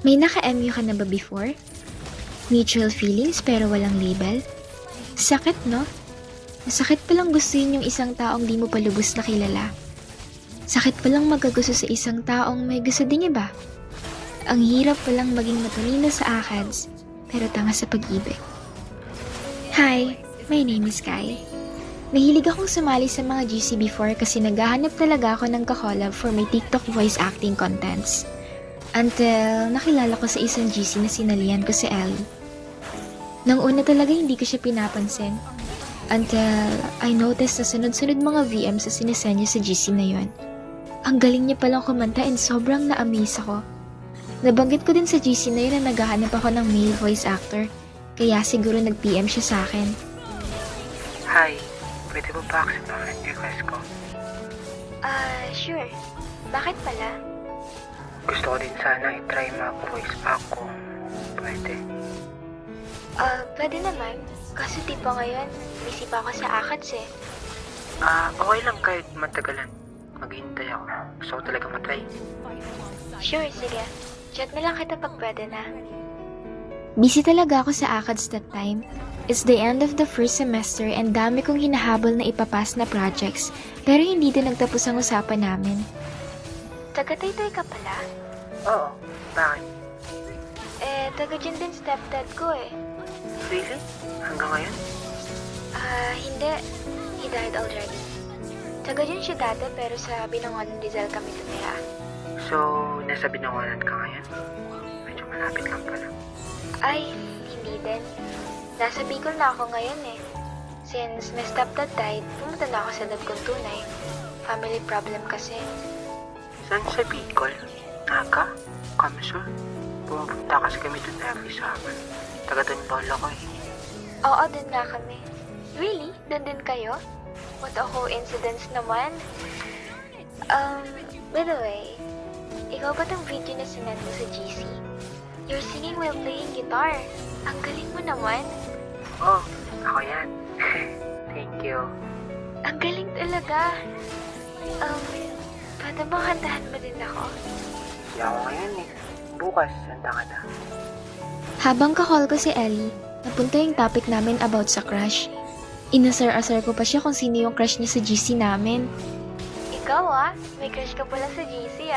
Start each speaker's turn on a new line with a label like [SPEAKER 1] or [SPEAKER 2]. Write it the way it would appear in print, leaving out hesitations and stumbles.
[SPEAKER 1] May naka-MU ka na ba before? Mutual feelings pero walang label? Sakit, no? Masakit palang gustuin yung isang taong di mo pa lubos na kilala. Sakit palang magagusto sa isang taong may gusto ding iba. Ang hirap palang maging matalino sa ACADS, pero tanga sa pag-ibig. Hi, my name is Kai. Mahilig akong sumali sa mga GC before kasi naghahanap talaga ako ng kakolab for my TikTok voice acting contents. Until nakilala ko sa isang GC na sinalihan ko si Ellie. Nang una talaga hindi ko siya pinapansin. Until I noticed na sunod-sunod mga VM sa sinesend niya sa GC na yon. Ang galing niya palang kumanta and sobrang na-amaze ako. Nabanggit ko din sa GC na yun na naghahanap ako ng male voice actor. Kaya siguro nag-PM siya sa akin.
[SPEAKER 2] Hi, pwede mo ba accept ang friend request ko?
[SPEAKER 1] Sure. Bakit pala?
[SPEAKER 2] Gusto ko din sana i-try mag-voice ako. Pwede.
[SPEAKER 1] Pwede naman. Kaso di pa ngayon, busy pa ako sa ACADS eh.
[SPEAKER 2] Okay lang kahit matagalan. Maghihintay ako. Gusto ko talaga matry.
[SPEAKER 1] Sure, sige. Chat na lang kita pag pwede na. Busy talaga ako sa ACADS that time. It's the end of the first semester and dami kong hinahabol na ipapas na projects, pero hindi din nagtapos ang usapan namin. Taga-Taytay ka pala?
[SPEAKER 2] Oo, bakit?
[SPEAKER 1] Taga dyan din stepdad ko eh.
[SPEAKER 2] Really? Hanggang ngayon?
[SPEAKER 1] Hindi. He died already. Taga dyan siya dati pero sa Binangonan Rizal kami tumira.
[SPEAKER 2] So, nasa Binangonan ka ngayon? Medyo malapit lang pala.
[SPEAKER 1] Ay, hindi din. Nasa Bicol na ako ngayon eh. Since my stepdad died, pumunta na ako sa dad kong tunay. Family problem kasi.
[SPEAKER 2] Saan sa Bicol? Naga? Kamsur? Pumunta kasi kami dun every summer. Taga dun lola ko eh.
[SPEAKER 1] Oo, dun nga kami. Really? Dun din kayo? What a coincidence naman. By the way, ikaw ba tong video na sinend mo sa GC? You're singing while playing guitar. Ang galing mo naman.
[SPEAKER 2] Oh, ako yan. Thank you.
[SPEAKER 1] Ang galing talaga. Pwede bang kantahan mo din ako?
[SPEAKER 2] Hindi ako ngayon eh. Bukas, santa ka na.
[SPEAKER 1] Habang kakall ko si Ellie, napunta yung topic namin about sa crush. Inasar-asar ko pa siya kung sino yung crush niya sa GC namin. Ikaw may crush ka pala sa GC